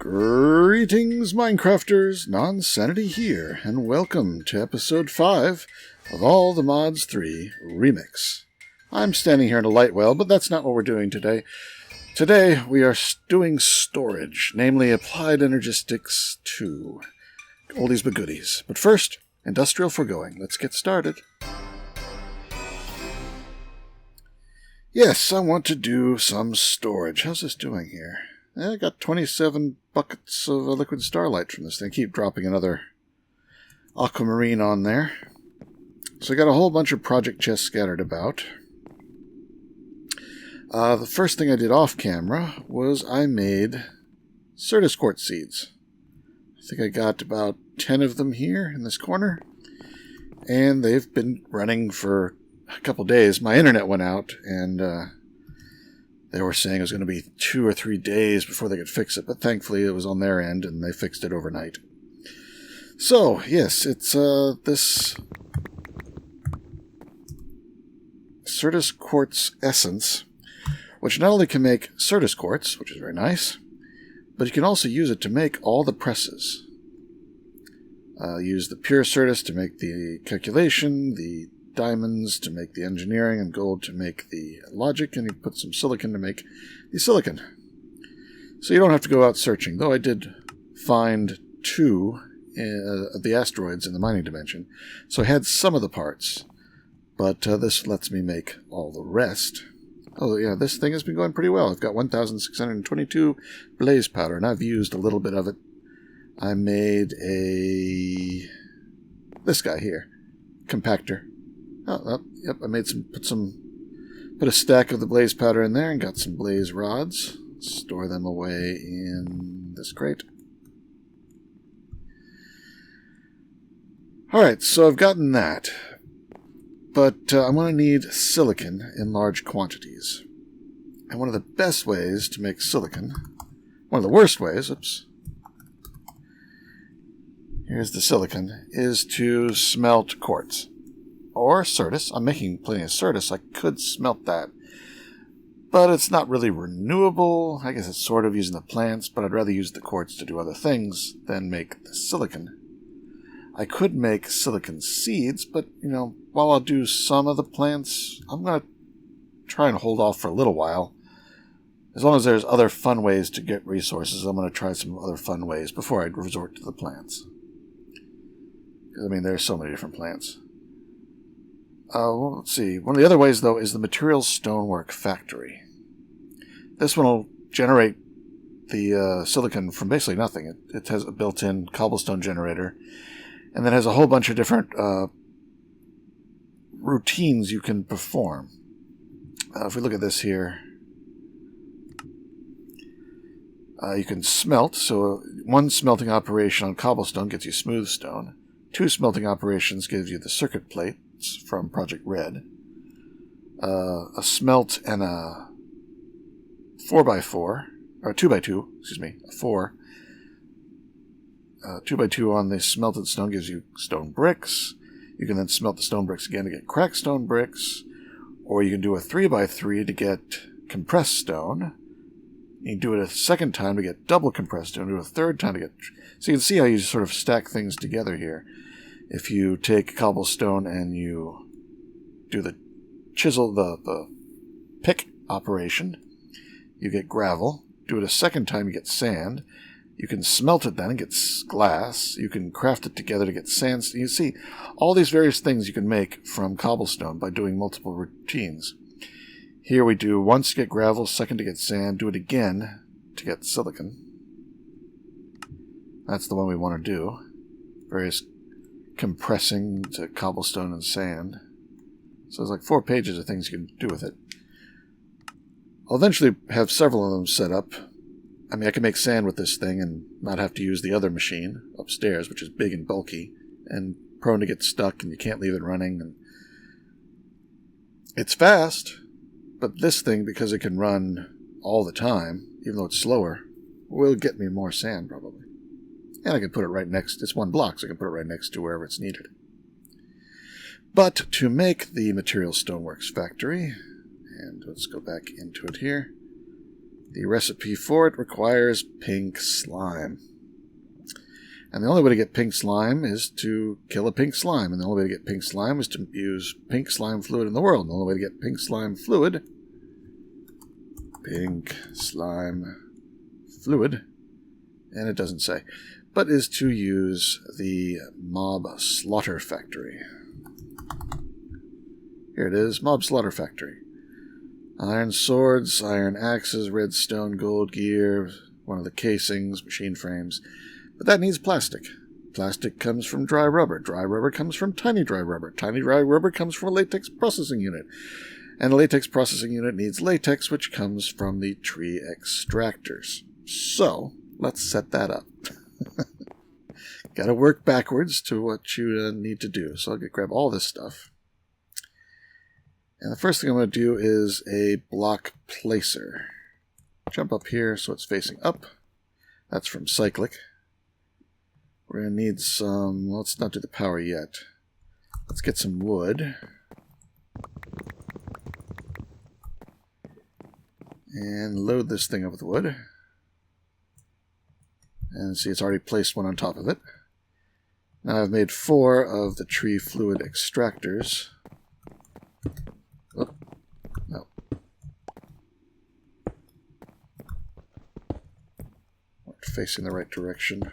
Greetings, Minecrafters! Nonsanity here, and welcome to episode 5 of All the Mods 3 Remix. I'm standing here in a light well, but that's not what we're doing today. Today, we are doing storage, namely Applied Energistics 2. Oldies but goodies. But first, industrial foregoing. Let's get started. Yes, I want to do some storage. How's this doing here? I got 27 buckets of liquid starlight from this thing. Keep dropping another aquamarine on there. So I got a whole bunch of project chests scattered about. The first thing I did off camera was I made Certus quartz seeds. I think I got about 10 of them here in this corner. And they've been running for a couple days. My internet went out and they were saying it was going to be 2 or 3 days before they could fix it, but thankfully it was on their end and they fixed it overnight. So, yes, it's this Certus quartz essence, which not only can make Certus quartz, which is very nice, but you can also use it to make all the presses. Use the pure Certus to make the calculation, the diamonds to make the engineering, and gold to make the logic, and you put some silicon to make the silicon. So you don't have to go out searching, though I did find 2 of the asteroids in the mining dimension, so I had some of the parts, but this lets me make all the rest. Oh yeah, this thing has been going pretty well. I've got 1,622 blaze powder, and I've used a little bit of it. I made this guy here, compactor. Oh, yep, I made put a stack of the blaze powder in there and got some blaze rods. Store them away in this crate. Alright, so I've gotten that. But I'm going to need silicon in large quantities. And one of the best ways to make silicon, one of the worst ways, here's the silicon, is to smelt quartz. Or Certus. I'm making plenty of Certus. I could smelt that. But it's not really renewable. I guess it's sort of using the plants, but I'd rather use the quartz to do other things than make the silicon. I could make silicon seeds, but, while I'll do some of the plants, I'm going to try and hold off for a little while. As long as there's other fun ways to get resources, I'm going to try some other fun ways before I resort to the plants. Because, there's so many different plants. Let's see. One of the other ways, though, is the materials stonework factory. This one will generate the silicon from basically nothing. It has a built-in cobblestone generator, and then has a whole bunch of different routines you can perform. If we look at this here, you can smelt. So 1 smelting operation on cobblestone gets you smooth stone. 2 smelting operations gives you the circuit plate from Project Red. A smelt and a 4x4, or 2x2, a 4. 2x2 on the smelted stone gives you stone bricks. You can then smelt the stone bricks again to get cracked stone bricks, or you can do a 3x3 to get compressed stone. You can do it a second time to get double compressed stone, do a third time to get... So you can see how you sort of stack things together here. If you take cobblestone and you do the chisel, the pick operation, you get gravel. Do it a second time, you get sand. You can smelt it then and get glass. You can craft it together to get sand. You see all these various things you can make from cobblestone by doing multiple routines. Here we do once to get gravel, second to get sand, do it again to get silicon. That's the one we want to do. Various compressing to cobblestone and sand. So there's like 4 pages of things you can do with it. I'll eventually have several of them set up. I can make sand with this thing and not have to use the other machine upstairs, which is big and bulky and prone to get stuck and you can't leave it running. And it's fast, but this thing, because it can run all the time, even though it's slower, will get me more sand probably. And I can put it right next, it's 1 block, so I can put it right next to wherever it's needed. But to make the Materials Stoneworks factory, and let's go back into it here, The recipe for it requires pink slime. And the only way to get pink slime is to kill a pink slime. And the only way to get pink slime is to use pink slime fluid in the world. And the only way to get pink slime fluid, and it doesn't say, but is to use the Mob Slaughter Factory. Here it is, Mob Slaughter Factory. Iron swords, iron axes, redstone, gold gear, one of the casings, machine frames. But that needs plastic. Plastic comes from dry rubber. Dry rubber comes from tiny dry rubber. Tiny dry rubber comes from a latex processing unit. And a latex processing unit needs latex, which comes from the tree extractors. So, let's set that up. Gotta work backwards to what you need to do. So I'll grab all this stuff. And the first thing I'm going to do is a block placer. Jump up here so it's facing up. That's from Cyclic. We're going to need some... well, let's not do the power yet. Let's get some wood. And load this thing up with wood. And see, it's already placed one on top of it. Now I've made 4 of the tree fluid extractors. Oh, no. We're facing the right direction.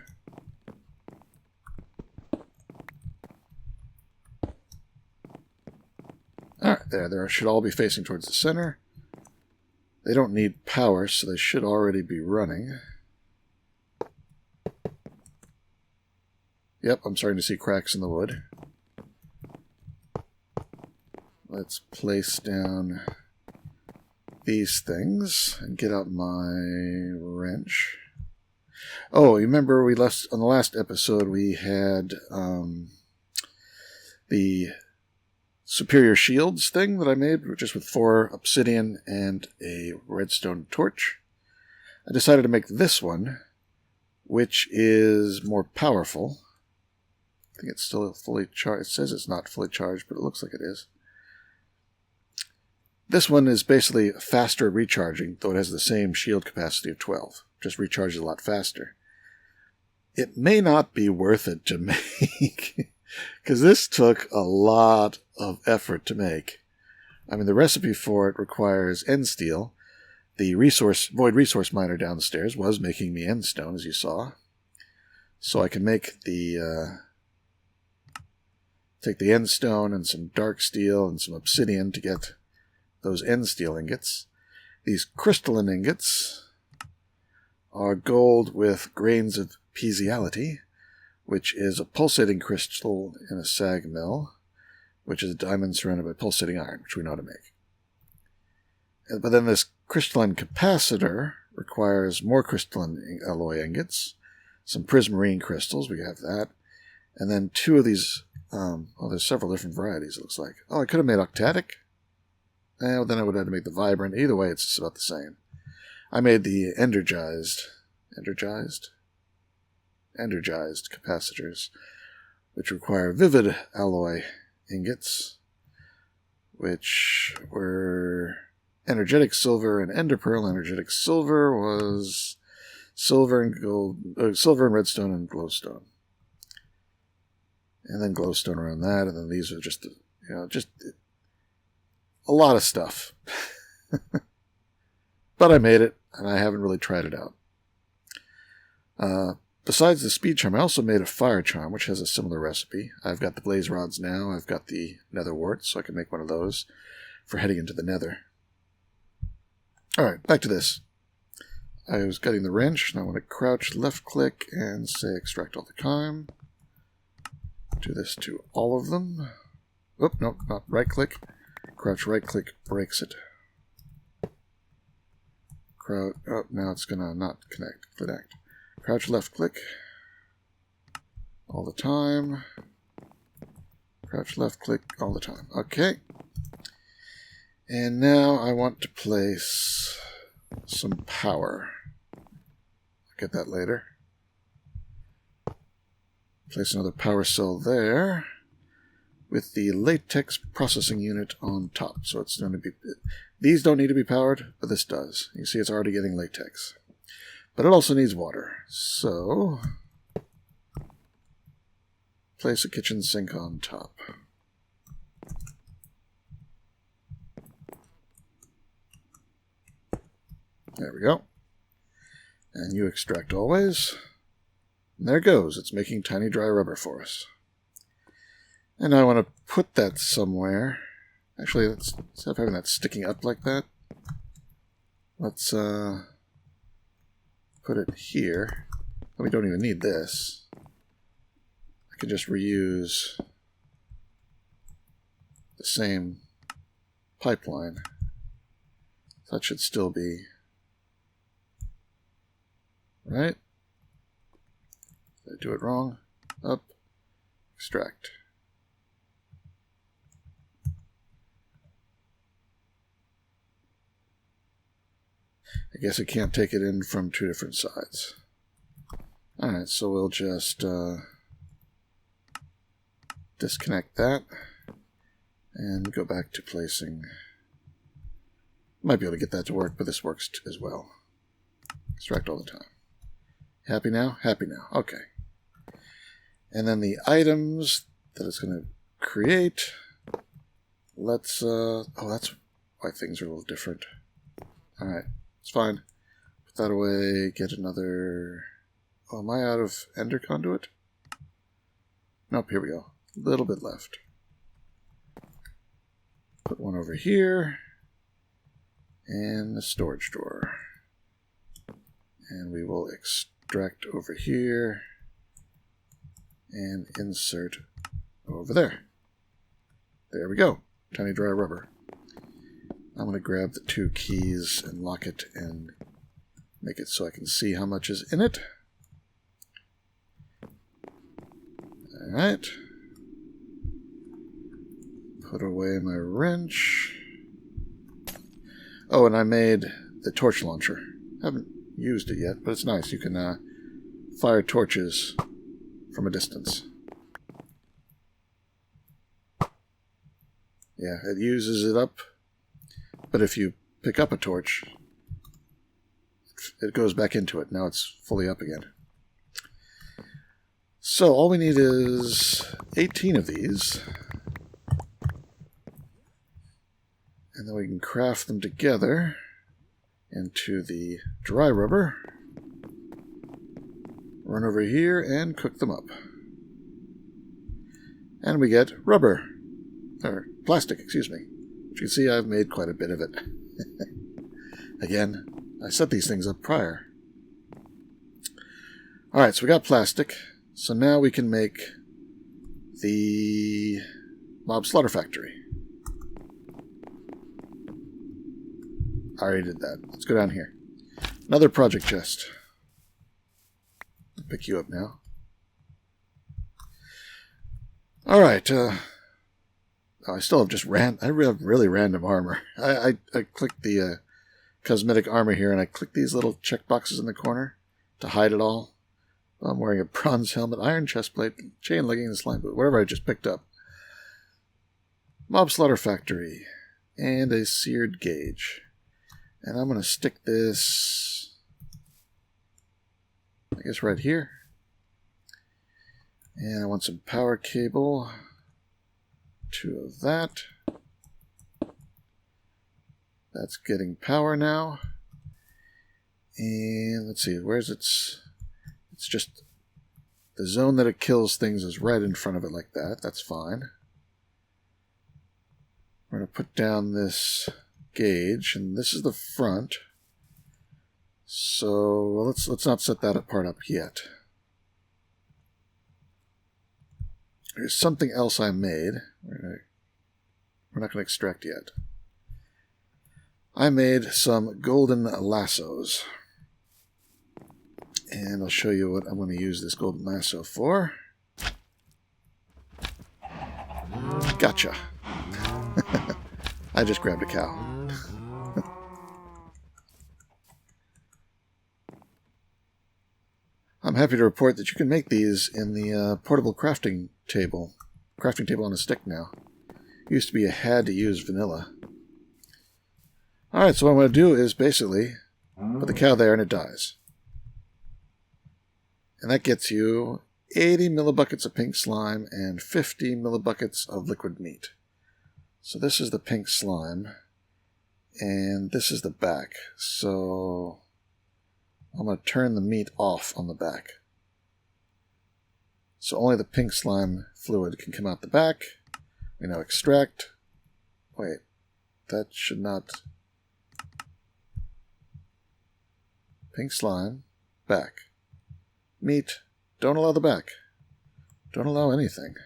Alright, there should all be facing towards the center. They don't need power, so they should already be running. Yep, I'm starting to see cracks in the wood. Let's place down these things and get out my wrench. Oh, you remember we left on the last episode we had the superior shields thing that I made, just with 4 obsidian and a redstone torch. I decided to make this one, which is more powerful. I think it's still fully charged. It says it's not fully charged, but it looks like it is. This one is basically faster recharging, though it has the same shield capacity of 12. Just recharges a lot faster. It may not be worth it to make, because this took a lot of effort to make. I mean, the recipe for it requires end steel. The void resource miner downstairs was making me end stone, as you saw. So I can make the... take the end stone and some dark steel and some obsidian to get those end steel ingots. These crystalline ingots are gold with grains of pieziality, which is a pulsating crystal in a sag mill, which is a diamond surrounded by pulsating iron, which we know how to make. But then this crystalline capacitor requires more crystalline alloy ingots, some prismarine crystals, we have that, and then 2 of these, there's several different varieties, it looks like. Oh, I could have made octadic. Well, then I would have to make the vibrant. Either way, it's just about the same. I made the energized capacitors, which require vivid alloy ingots, which were energetic silver and ender pearl. Energetic silver was silver and gold, silver and redstone and glowstone, and then glowstone around that. And then these are just, just a lot of stuff. But I made it, and I haven't really tried it out. Besides the speed charm, I also made a fire charm, which has a similar recipe. I've got the blaze rods now. I've got the nether wart, so I can make one of those for heading into the nether. Alright, back to this. I was getting the wrench, and I want to crouch left-click and say extract all the time. Do this to all of them. Oh, no, not right-click. Crouch right-click breaks it. Crouch, oh, now it's going to not connect. Crouch left-click all the time. Crouch left-click all the time. Okay. And now I want to place some power. I'll get that later. Place another power cell there. with the Latex processing unit on top. So it's going to be... These don't need to be powered, but this does. You see it's already getting latex. But it also needs water. So... place a kitchen sink on top. There we go. And you extract always. And there it goes. It's making tiny dry rubber for us. And now I want to put that somewhere. Actually, instead of having that sticking up like that, let's put it here. We don't even need this. I can just reuse the same pipeline. That should still be right. Did I do it wrong? Up, extract. I guess I can't take it in from two different sides. Alright, so we'll just disconnect that and go back to placing. Might be able to get that to work, but this works as well. Extract all the time. Happy now? Happy now. Okay. And then the items that it's going to create. Let's, oh, that's why things are a little different. Alright, it's fine. Put that away, get another... Oh, am I out of Ender Conduit? Nope, here we go. A little bit left. Put one over here. And the storage drawer. And we will extract over here. And insert over there. There we go. Tiny dry rubber. I'm going to grab the two keys and lock it and make it so I can see how much is in it. Alright. Put away my wrench. Oh, and I made the torch launcher. Haven't used it yet, but it's nice. You can fire torches from a distance. Yeah, it uses it up. But if you pick up a torch, it goes back into it. Now it's fully up again. So all we need is 18 of these. And then we can craft them together into the dry rubber. Run over here and cook them up. And we get rubber. Or plastic, excuse me. As you can see, I've made quite a bit of it. Again, I set these things up prior. Alright, so we got plastic. So now we can make the mob slaughter factory. I already did that. Let's go down here. Another project chest. I'll pick you up now. Alright, I still have just I have really random armor. I clicked the cosmetic armor here, and I clicked these little check boxes in the corner to hide it all. I'm wearing a bronze helmet, iron chestplate, chain leggings, and slime boot. Whatever I just picked up. Mob slaughter factory. And a seared gauge. And I'm going to stick this, I guess, right here. And I want some power cable. 2 of that. That's getting power now. And let's see, where's it's just the zone that it kills things is right in front of it like that. That's fine. We're going to put down this gauge, and this is the front. So let's not set that part up yet. There's something else I made. We're not going to extract yet. I made some golden lassos. And I'll show you what I'm going to use this golden lasso for. Gotcha. I just grabbed a cow. I'm happy to report that you can make these in the portable crafting table crafting table on a stick now. It used to be you had to use vanilla. Alright, so what I'm going to do is basically put the cow there and it dies. And that gets you 80 millibuckets of pink slime and 50 millibuckets of liquid meat. So this is the pink slime, and this is the back. So I'm going to turn the meat off on the back. So only the pink slime fluid can come out the back. We now extract. Wait, that should not... Pink slime, back. Meat, don't allow the back. Don't allow anything.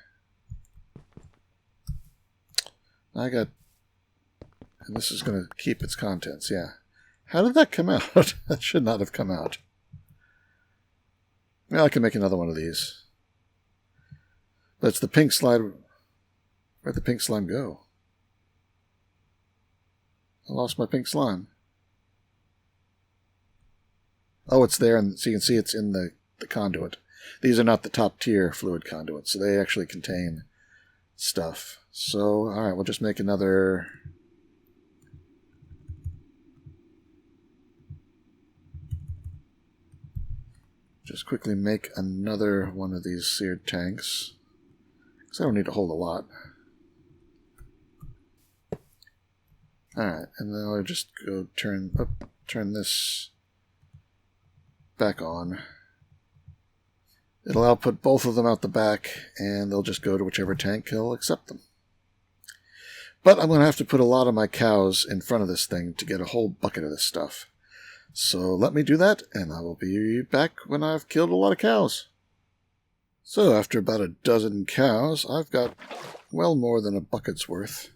I got... And this is going to keep its contents, yeah. How did that come out? That should not have come out. Well, I can make another one of these. But it's the pink slime. Where'd the pink slime go? I lost my pink slime. Oh, it's there, and so you can see it's in the conduit. These are not the top tier fluid conduits, so they actually contain stuff. So, alright, we'll just make another... Just quickly make another one of these seared tanks. Because I don't need to hold a lot. Alright, and then I'll just go turn this back on. It'll output both of them out the back, and they'll just go to whichever tank will accept them. But I'm going to have to put a lot of my cows in front of this thing to get a whole bucket of this stuff. So let me do that, and I will be back when I've killed a lot of cows. So after about a dozen cows, I've got well more than a bucket's worth.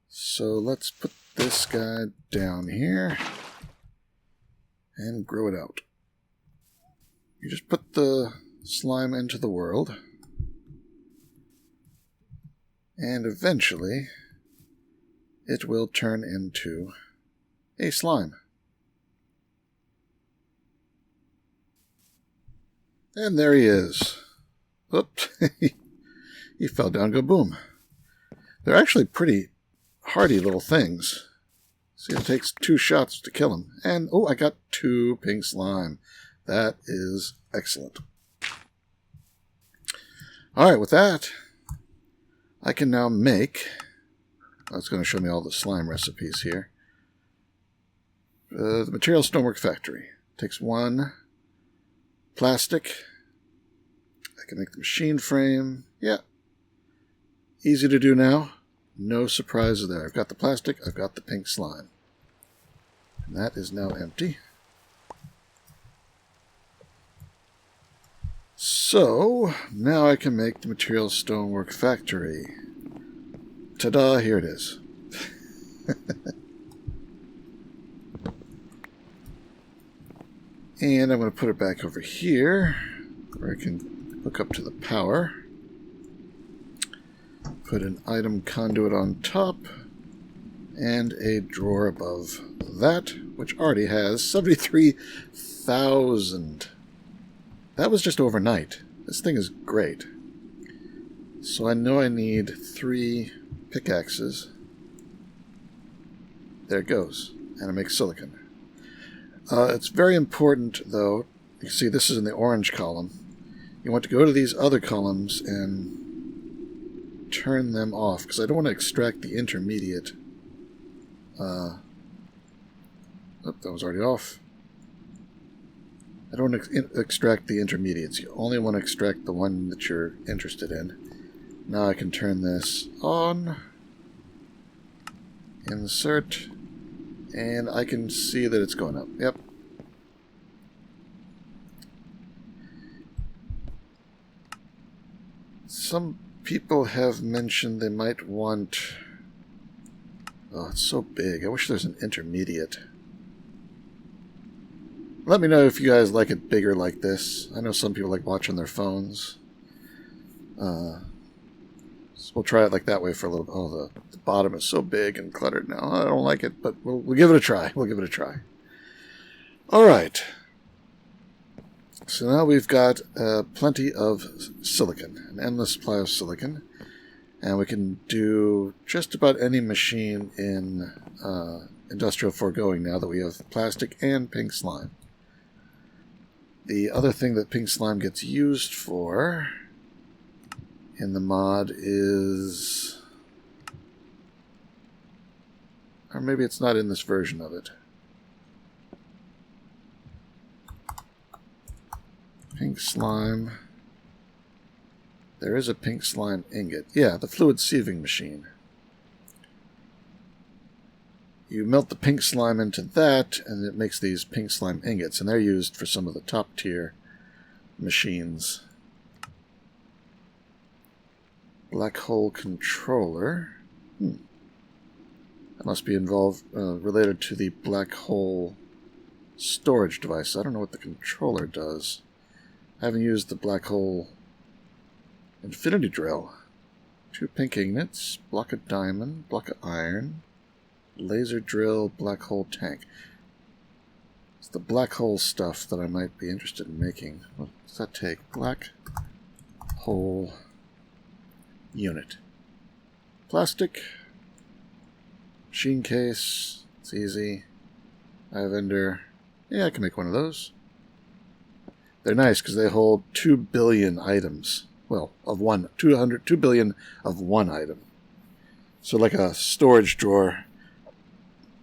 So let's put this guy down here and grow it out. You just put the slime into the world, and eventually it will turn into a slime. And there he is. Oops. He fell down, go boom. They're actually pretty hardy little things. See, it takes 2 shots to kill him. And, oh, I got 2 pink slime. That is excellent. Alright, with that, I can now make... Oh, it's going to show me all the slime recipes here. The Material Stonework Factory. Takes 1 plastic. I can make the machine frame. Yeah. Easy to do now. No surprises there. I've got the plastic. I've got the pink slime. And that is now empty. So, now I can make the Material Stonework Factory. Ta-da, here it is. And I'm going to put it back over here, where I can hook up to the power. Put an item conduit on top, and a drawer above that, which already has 73,000. That was just overnight. This thing is great. So I know I need 3 pickaxes. There it goes. And I make silicon. It's very important, though. You can see this is in the orange column. You want to go to these other columns and turn them off, because I don't want to extract the intermediate. Oh, that was already off. I don't want to extract the intermediates. You only want to extract the one that you're interested in. Now I can turn this on. Insert. And I can see that it's going up. Yep. Some people have mentioned they might want... Oh, it's so big. I wish there's an intermediate. Let me know if you guys like it bigger like this. I know some people like watching their phones. So we'll try it like that way for a little bit. Oh, the bottom is so big and cluttered now. I don't like it, but we'll give it a try. We'll give it a try. All right. So now we've got plenty of silicon, an endless supply of silicon. And we can do just about any machine in Industrial Foregoing now that we have plastic and pink slime. The other thing that pink slime gets used for in the mod is... or maybe it's not in this version of it. Pink slime. There is a pink slime ingot. Yeah, the fluid sieving machine. You melt the pink slime into that, and it makes these pink slime ingots, and they're used for some of the top tier machines. Black hole controller. That must be related to the black hole storage device. I don't know what the controller does. I haven't used the black hole infinity drill. 2 pink ingots, block of diamond, block of iron, laser drill, black hole tank. It's the black hole stuff that I might be interested in making. What does that take? Black hole unit. Plastic. Machine case. It's easy. I have vendor. Yeah, I can make one of those. They're nice because they hold 2 billion items. Well, of one. 2 billion of one item. So like a storage drawer,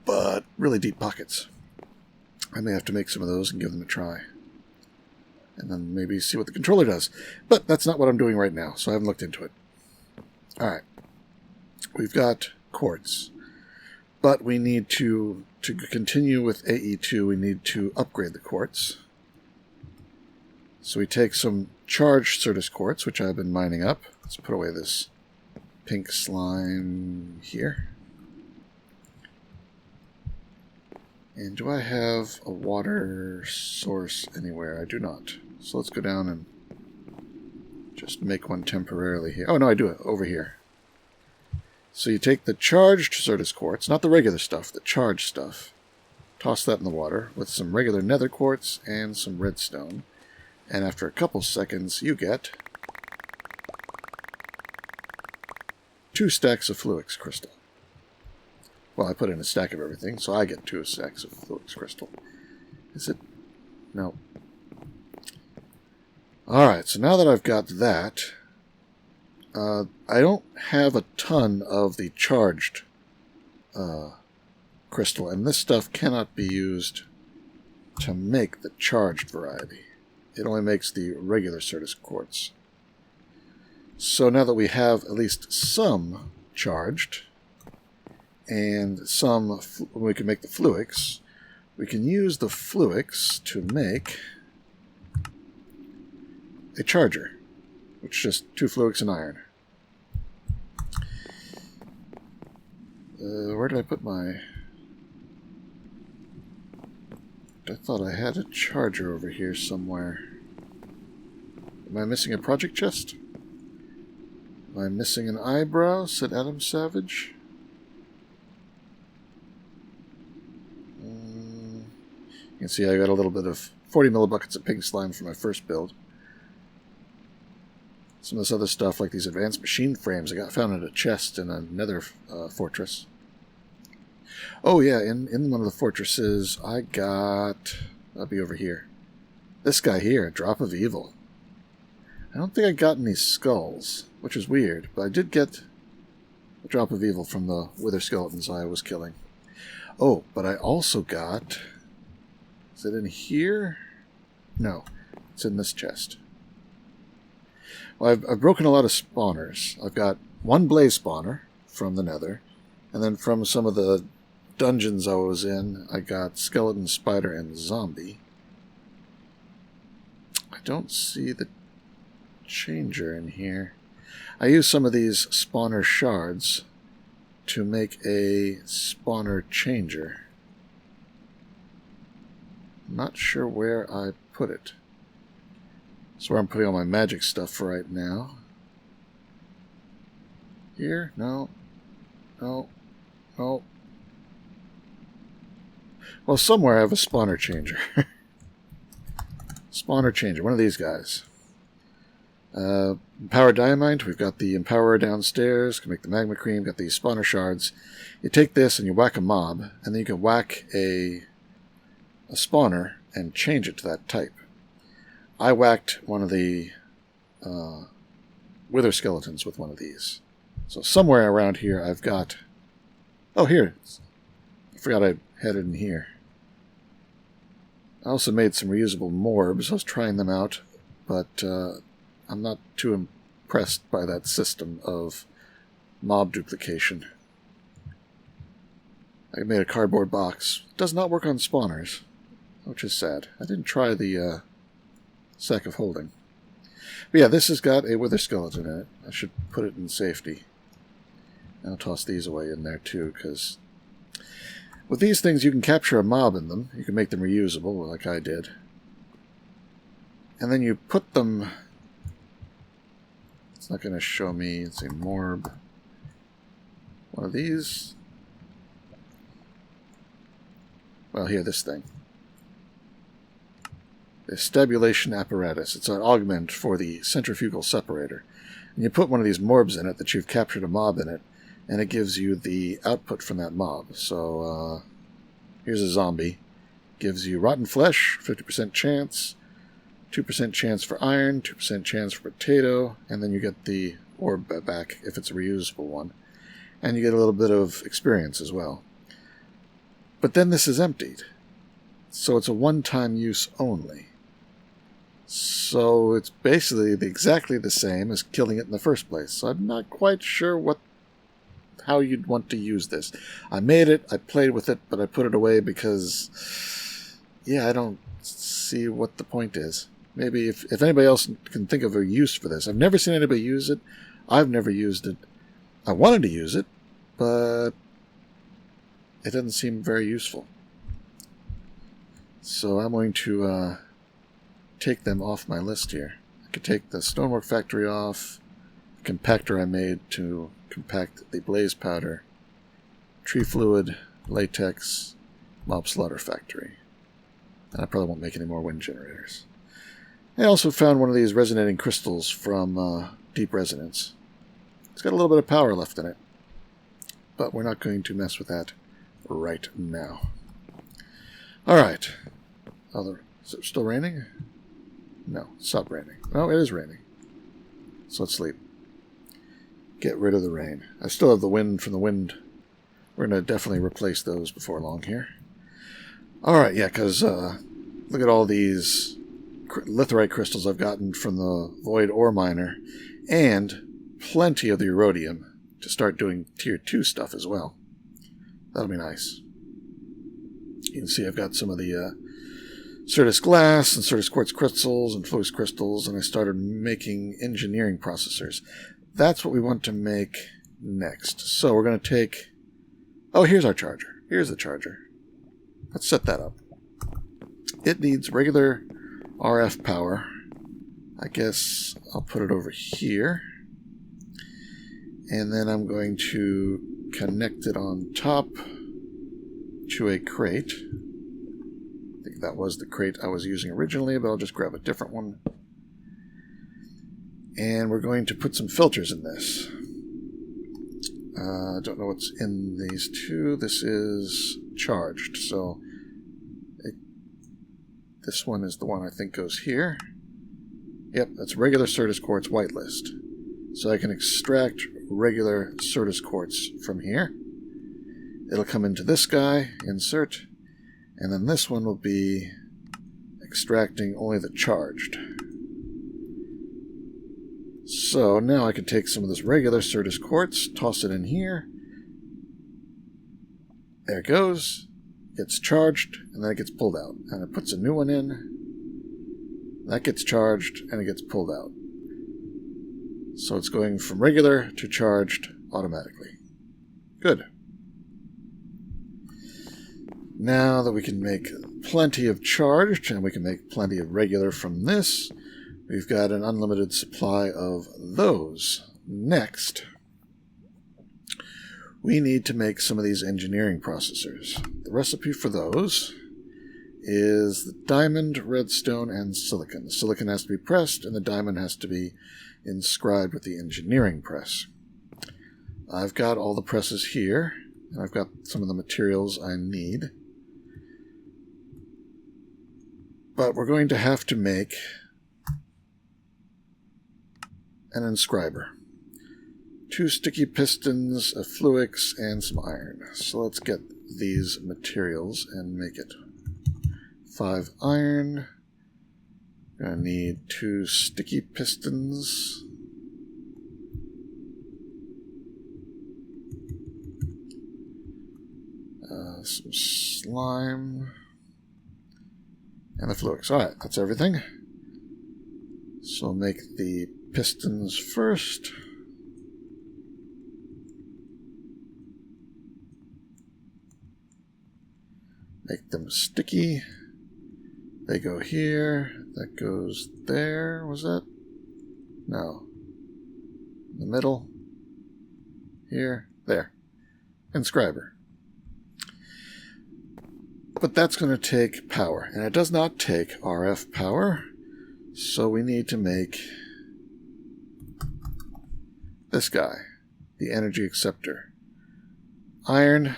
but really deep pockets. I may have to make some of those and give them a try. And then maybe see what the controller does. But that's not what I'm doing right now, so I haven't looked into it. Alright. We've got quartz. But we need to continue with AE2, we need to upgrade the quartz. So we take some charged Certus quartz, which I've been mining up. Let's put away this pink slime here. And do I have a water source anywhere? I do not. So let's go down and just make one temporarily here. Oh, no, I do it over here. So you take the charged Certus quartz, not the regular stuff, the charged stuff. Toss that in the water with some regular nether quartz and some redstone. And after a couple seconds, you get 2 stacks of Funworks crystal. Well, I put in a stack of everything, so I get 2 stacks of Funworks crystal. Is it? No. Alright, so now that I've got that, I don't have a ton of the charged crystal, and this stuff cannot be used to make the charged variety. It only makes the regular Certus quartz. So now that we have at least some charged, and some we can make the Funworks, we can use the Funworks to make a charger, which is just 2 Funworks and iron. Where did I put my... I thought I had a charger over here somewhere. Am I missing a project chest? Am I missing an eyebrow? Said Adam Savage. You can see I got a little bit of 40 millibuckets of pink slime for my first build. Some of this other stuff, like these advanced machine frames, I found in a chest in a nether fortress. Oh yeah, in one of the fortresses, I got... I'll be over here. This guy here, Drop of Evil. I don't think I got any skulls, which is weird, but I did get a Drop of Evil from the wither skeletons I was killing. Oh, but I also got... Is it in here? No, it's in this chest. Well, I've broken a lot of spawners. I've got 1 blaze spawner from the nether, and then from some of the dungeons I was in, I got skeleton, spider, and zombie. I don't see the changer in here. I use some of these spawner shards to make a spawner changer. I'm not sure where I put it. That's where I'm putting all my magic stuff for right now. Here? No. No. No. Well, somewhere I have a spawner changer. Spawner changer. One of these guys. Empower Diamond, we've got the Empower downstairs, can make the Magma Cream, got these spawner shards. You take this and you whack a mob, and then you can whack a spawner and change it to that type. I whacked one of the Wither Skeletons with one of these. So somewhere around here I've got... Oh, here. I forgot I had it in here. I also made some reusable morbs. I was trying them out, but I'm not too impressed by that system of mob duplication. I made a cardboard box. It does not work on spawners, which is sad. I didn't try the sack of holding. But yeah, this has got a Wither Skeleton in it. I should put it in safety. And I'll toss these away in there too, because with these things you can capture a mob in them. You can make them reusable, like I did. And then you put them... It's not going to show me. It's a morb. One of these. Well, here, this thing. The stabulation apparatus. It's an augment for the centrifugal separator. And you put one of these morbs in it that you've captured a mob in it, and it gives you the output from that mob. So, here's a zombie. Gives you rotten flesh, 50% chance, 2% chance for iron, 2% chance for potato, and then you get the orb back if it's a reusable one. And you get a little bit of experience as well. But then this is emptied. So it's a one-time use only. So it's basically exactly the same as killing it in the first place. So I'm not quite sure how you'd want to use this. I made it, I played with it, but I put it away because, yeah, I don't see what the point is. Maybe if anybody else can think of a use for this. I've never seen anybody use it. I've never used it. I wanted to use it, but it doesn't seem very useful. So I'm going to take them off my list here. I could take the Stonework Factory off, the compactor I made to compact the blaze powder, tree fluid, latex, mob slaughter factory. And I probably won't make any more wind generators. I also found one of these resonating crystals from Deep Resonance. It's got a little bit of power left in it, but we're not going to mess with that right now. Alright. Is it still raining? No, it's not raining. No, it is raining. So let's sleep. Get rid of the rain. I still have the wind from the wind. We're going to definitely replace those before long here. Alright, yeah, because look at all these litherite crystals I've gotten from the Void Ore Miner, and plenty of the Erodium to start doing Tier 2 stuff as well. That'll be nice. You can see I've got some of the Certus Glass and Certus Quartz Crystals and Flux Crystals, and I started making engineering processors. That's what we want to make next. So we're going to take... Oh, here's our charger. Here's the charger. Let's set that up. It needs regular RF power. I guess I'll put it over here. And then I'm going to connect it on top to a crate. I think that was the crate I was using originally, but I'll just grab a different one. And we're going to put some filters in this. I don't know what's in these two. This is charged, so this one is the one I think goes here. Yep, that's regular Certus Quartz whitelist. So I can extract regular Certus Quartz from here. It'll come into this guy, insert, and then this one will be extracting only the charged. So now I can take some of this regular Certus Quartz, toss it in here. There it goes. Gets charged, and then it gets pulled out. And it puts a new one in. That gets charged, and it gets pulled out. So it's going from regular to charged automatically. Good. Now that we can make plenty of charged, and we can make plenty of regular from this, we've got an unlimited supply of those. Next, we need to make some of these engineering processors. The recipe for those is the diamond, redstone, and silicon. The silicon has to be pressed, and the diamond has to be inscribed with the engineering press. I've got all the presses here, and I've got some of the materials I need. But we're going to have to make an inscriber. 2 sticky pistons, a Funworks, and some iron. So let's get these materials and make it. 5 iron. Gonna need 2 sticky pistons. Some slime. And the Funworks. Alright, that's everything. So I'll make the pistons first. Make them sticky. They go here. That goes there. Was that? No. In the middle. Here. There. Inscriber. But that's going to take power. And it does not take RF power. So we need to make this guy. The energy acceptor. Iron,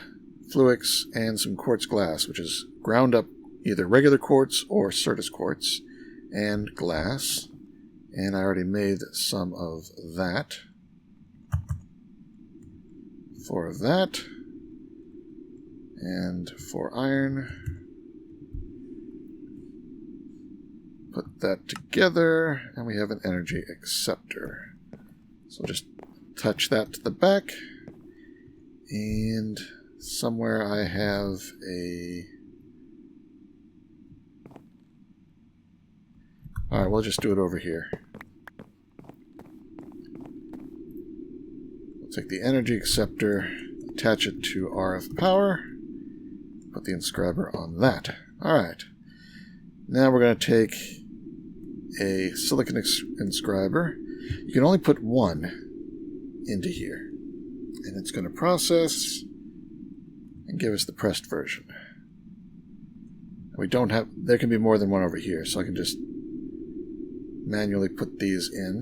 Funworks, and some quartz glass, which is ground up either regular quartz or Certus quartz, and glass. And I already made some of that. 4 of that. And 4 iron. Put that together, and we have an energy acceptor. So just attach that to the back. And somewhere I have a... Alright, we'll just do it over here. We'll take the energy acceptor, attach it to RF power, put the inscriber on that. Alright. Now we're going to take a silicon inscriber. You can only put 1 into here. And it's going to process and give us the pressed version. We don't have... There can be more than 1 over here, so I can just manually put these in.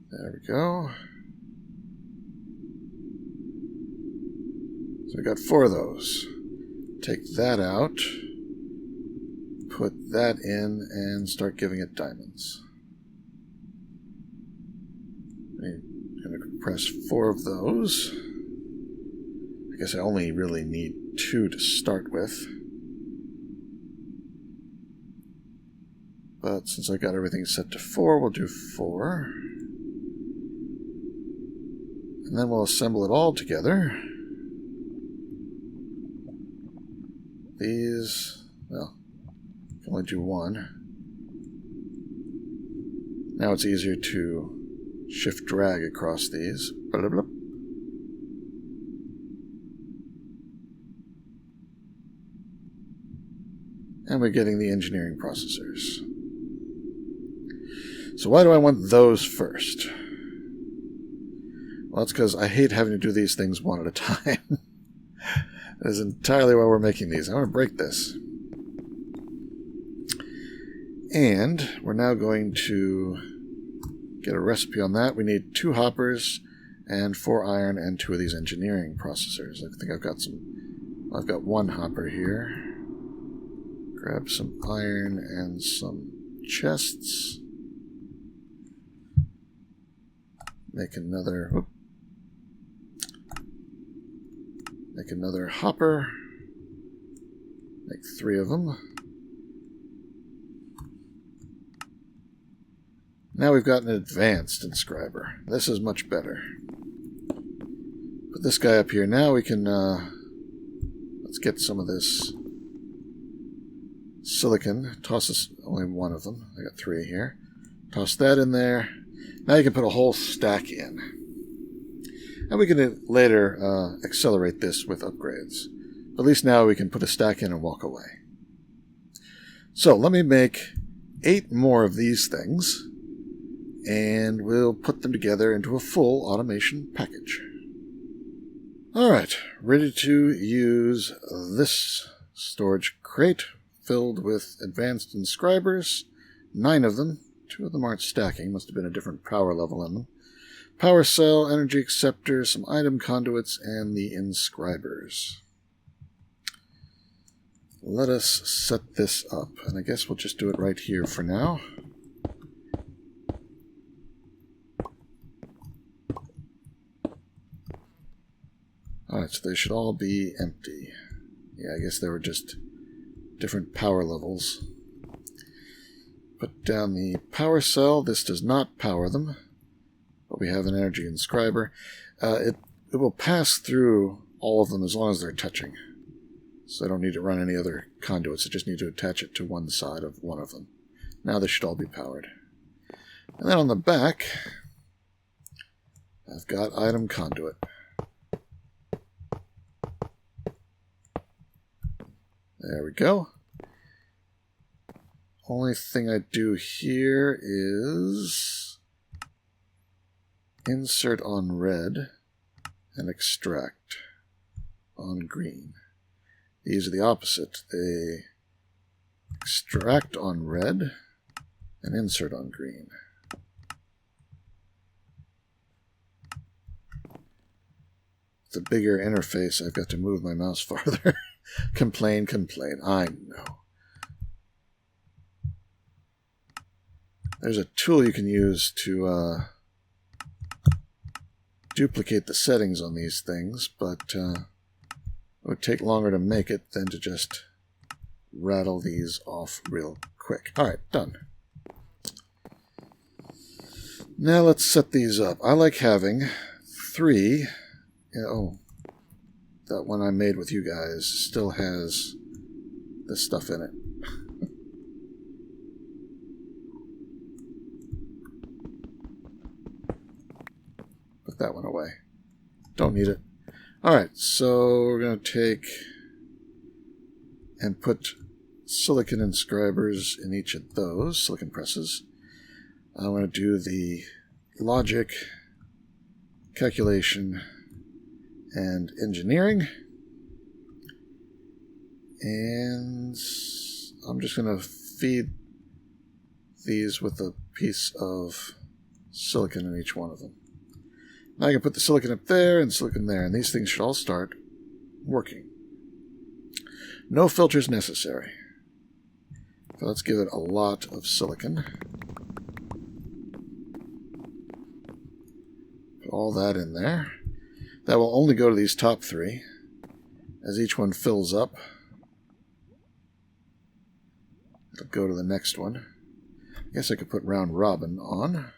There we go. So we got 4 of those. Take that out, put that in, and start giving it diamonds. I'm going to press 4 of those. I guess I only really need 2 to start with. But since I got everything set to 4, we'll do 4. And then we'll assemble it all together. These, well, can only do 1. Now it's easier to shift drag across these. Blah, blah, blah. And we're getting the engineering processors. So why do I want those first? Well, that's because I hate having to do these things one at a time. That is entirely why we're making these. I want to break this. And we're now going to get a recipe on that. We need 2 hoppers and 4 iron and 2 of these engineering processors. I think I've got some... I've got 1 hopper here. Grab some iron and some chests. Make another... Whoop. Make another hopper. Make 3 of them. Now we've got an advanced inscriber. This is much better. Put this guy up here. Now we can... let's get some of this silicon. Toss this... Only 1 of them. I got 3 here. Toss that in there. Now you can put a whole stack in. And we can later accelerate this with upgrades. But at least now we can put a stack in and walk away. So let me make 8 more of these things. And we'll put them together into a full automation package. Alright, ready to use this storage crate filled with advanced inscribers. 9 of them. 2 of them aren't stacking, must have been a different power level in them. Power cell, energy acceptor, some item conduits, and the inscribers. Let us set this up, and I guess we'll just do it right here for now. Alright, so they should all be empty. Yeah, I guess they were just different power levels. Put down the power cell. This does not power them, but we have an energy inscriber. It will pass through all of them as long as they're touching. So I don't need to run any other conduits. I just need to attach it to one side of one of them. Now they should all be powered. And then on the back, I've got item conduit. There we go. Only thing I do here is insert on red and extract on green. These are the opposite. They extract on red and insert on green. It's a bigger interface. I've got to move my mouse farther. Complain, complain. I know. There's a tool you can use to duplicate the settings on these things, but it would take longer to make it than to just rattle these off real quick. Alright, done. Now let's set these up. I like having 3. Oh, that one I made with you guys still has this stuff in it. Put that one away. Don't need it. Alright, so we're going to take and put silicon inscribers in each of those, silicon presses. I want to do the logic, calculation, and engineering. And I'm just going to feed these with a piece of silicon in each one of them. Now I can put the silicon up there and silicon there, and these things should all start working. No filters necessary. So let's give it a lot of silicon. Put all that in there. That will only go to these top 3. As each one fills up, it'll go to the next one. I guess I could put round robin on.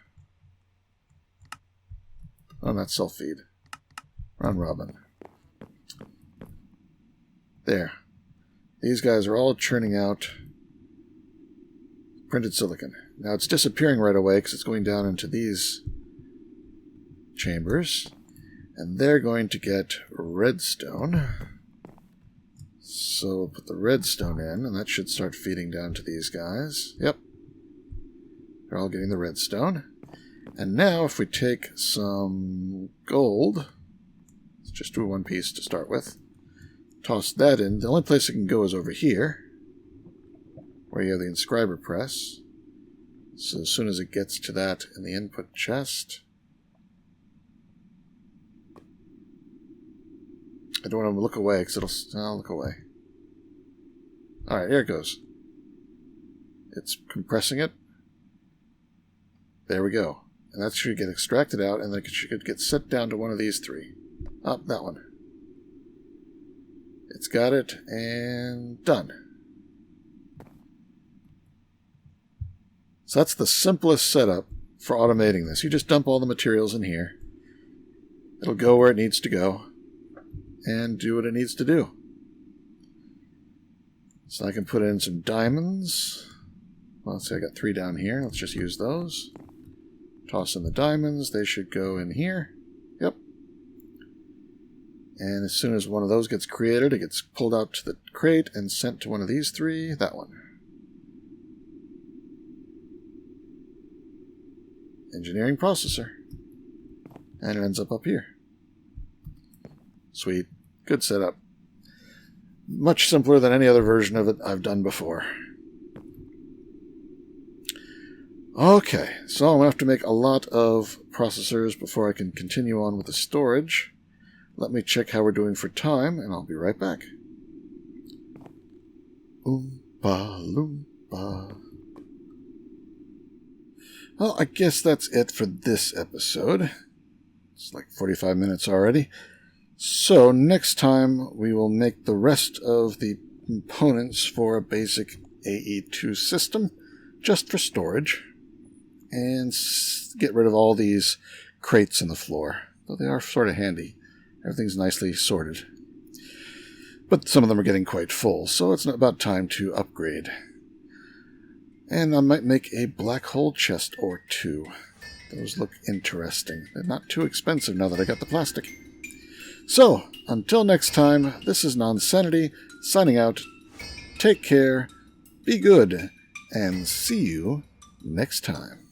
Oh, not self-feed. Round robin. There. These guys are all churning out printed silicon. Now it's disappearing right away because it's going down into these chambers. And they're going to get redstone. So we'll put the redstone in, and that should start feeding down to these guys. Yep. They're all getting the redstone. And now if we take some gold, let's just do one piece to start with, toss that in. The only place it can go is over here, where you have the inscriber press. So as soon as it gets to that in the input chest, I don't want to look away because I'll look away. Alright, here it goes. It's compressing it. There we go. And that should get extracted out, and then it should get set down to one of these 3. Oh, that one. It's got it, and done. So that's the simplest setup for automating this. You just dump all the materials in here. It'll go where it needs to go, and do what it needs to do. So I can put in some diamonds. Well, let's say I got 3 down here. Let's just use those. Toss in the diamonds. They should go in here. Yep. And as soon as one of those gets created, it gets pulled out to the crate and sent to one of these 3. That one. Engineering processor. And it ends up here. Sweet. Good setup. Much simpler than any other version of it I've done before. Okay, so I'm going to have to make a lot of processors before I can continue on with the storage. Let me check how we're doing for time, and I'll be right back. Oompa loompa. Well, I guess that's it for this episode. It's like 45 minutes already. So next time we will make the rest of the components for a basic AE2 system, just for storage, and get rid of all these crates on the floor, though they are sort of handy. Everything's nicely sorted. But some of them are getting quite full, so it's about time to upgrade. And I might make a black hole chest or two. Those look interesting. They're not too expensive now that I got the plastic. So, until next time, this is Nonsanity, signing out. Take care, be good, and see you next time.